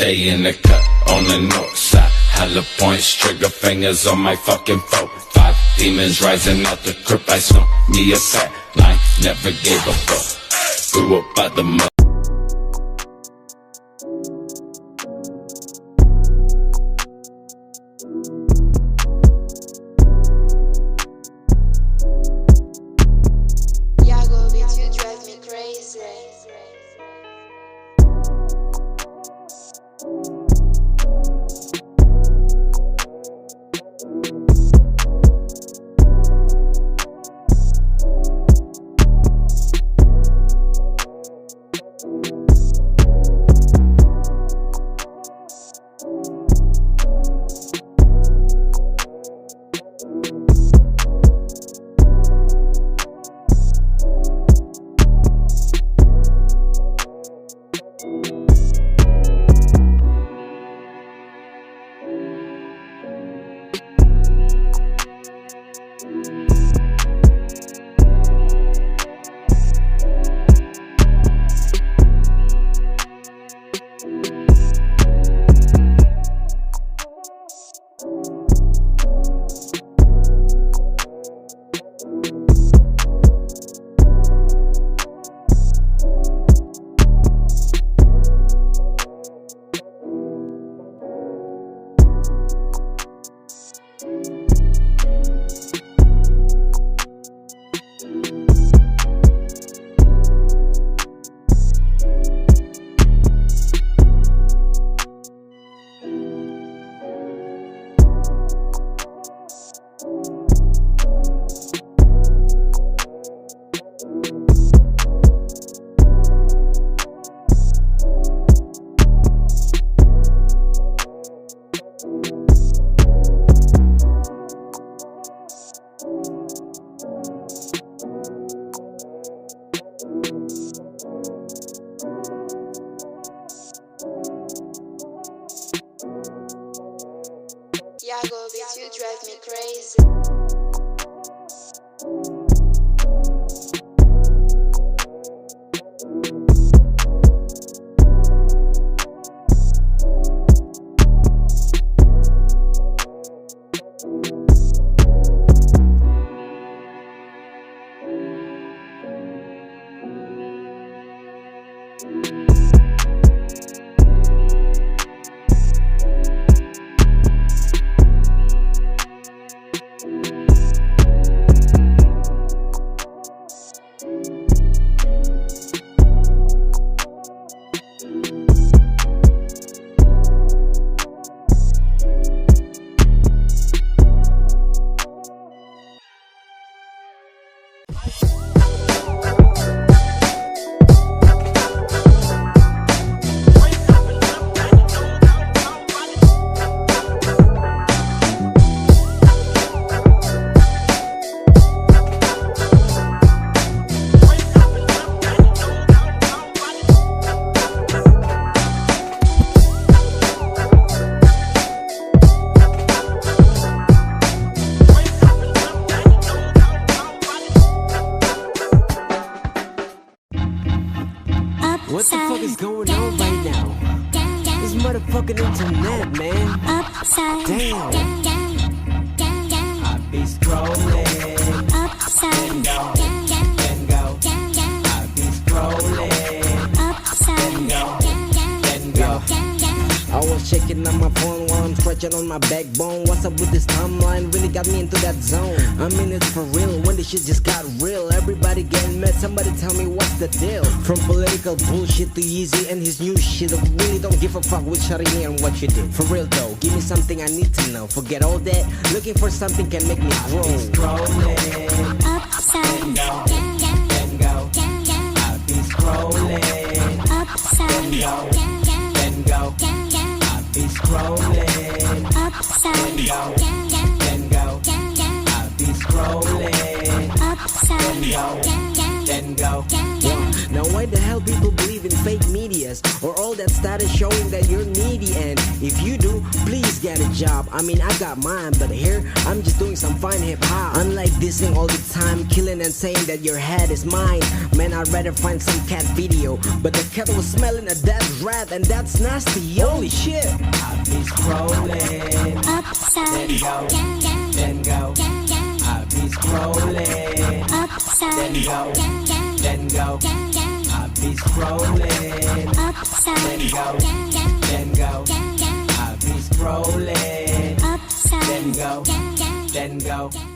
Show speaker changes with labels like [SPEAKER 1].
[SPEAKER 1] stay in the cut on the north side. Hella points, trigger fingers on my fucking 4-5. Demons rising out the crypt, I smoke me a fat line. Never gave a fuck, grew up by the mud.
[SPEAKER 2] Yago, bitch, you drive me crazy.
[SPEAKER 3] What the fuck is going on right now? This motherfucking internet, man.
[SPEAKER 4] Upside
[SPEAKER 3] Damn.
[SPEAKER 4] down,
[SPEAKER 3] I be scrolling.
[SPEAKER 4] upside
[SPEAKER 3] Go.
[SPEAKER 4] down,
[SPEAKER 3] Then go.
[SPEAKER 4] down,
[SPEAKER 3] I be scrolling.
[SPEAKER 4] upside
[SPEAKER 3] Go.
[SPEAKER 4] down,
[SPEAKER 3] Then go.
[SPEAKER 4] down.
[SPEAKER 3] I was shaking on my phone while I'm stretching on my backbone. What's up with this timeline? Really got me into that zone. I mean it's for real when this shit just got real. Everybody getting mad, somebody tell me what's the deal. From political bullshit to Yeezy and his new shit, I really don't give a fuck with Shari and what you did. For real though, give me something I need to know. Forget all that, looking for something can make me grow. Scrolling,
[SPEAKER 4] Upside
[SPEAKER 3] go.
[SPEAKER 4] down, down,
[SPEAKER 3] Then go.
[SPEAKER 4] down,
[SPEAKER 3] I be scrolling.
[SPEAKER 4] upside
[SPEAKER 3] Go.
[SPEAKER 4] down,
[SPEAKER 3] Then go.
[SPEAKER 4] down, down,
[SPEAKER 3] I be scrolling.
[SPEAKER 4] upside
[SPEAKER 3] Go.
[SPEAKER 4] down, down,
[SPEAKER 3] Then go.
[SPEAKER 4] down, down,
[SPEAKER 3] I be scrolling.
[SPEAKER 4] upside
[SPEAKER 3] Go.
[SPEAKER 4] down, down,
[SPEAKER 3] Then go.
[SPEAKER 4] down, down.
[SPEAKER 3] Now why the hell people believe in fake medias or all that status showing that you're needy? And if you do, please get a job. I mean, I got mine, but here I'm just doing some fine hip hop. Unlike dissing all the time, killing and saying that your head is mine. Man, I'd rather find some cat video, but the cat was smelling a dead rat, and that's nasty. Holy shit!
[SPEAKER 5] I be scrolling,
[SPEAKER 4] upside
[SPEAKER 5] go,
[SPEAKER 4] down,
[SPEAKER 5] then go.
[SPEAKER 4] down,
[SPEAKER 5] I be scrolling,
[SPEAKER 4] upside
[SPEAKER 5] go,
[SPEAKER 4] down,
[SPEAKER 5] then go.
[SPEAKER 4] down,
[SPEAKER 5] I be scrolling,
[SPEAKER 4] upside
[SPEAKER 5] go,
[SPEAKER 4] down,
[SPEAKER 5] then go.
[SPEAKER 4] down,
[SPEAKER 5] I be scrolling,
[SPEAKER 4] upside
[SPEAKER 5] go,
[SPEAKER 4] down,
[SPEAKER 5] then go.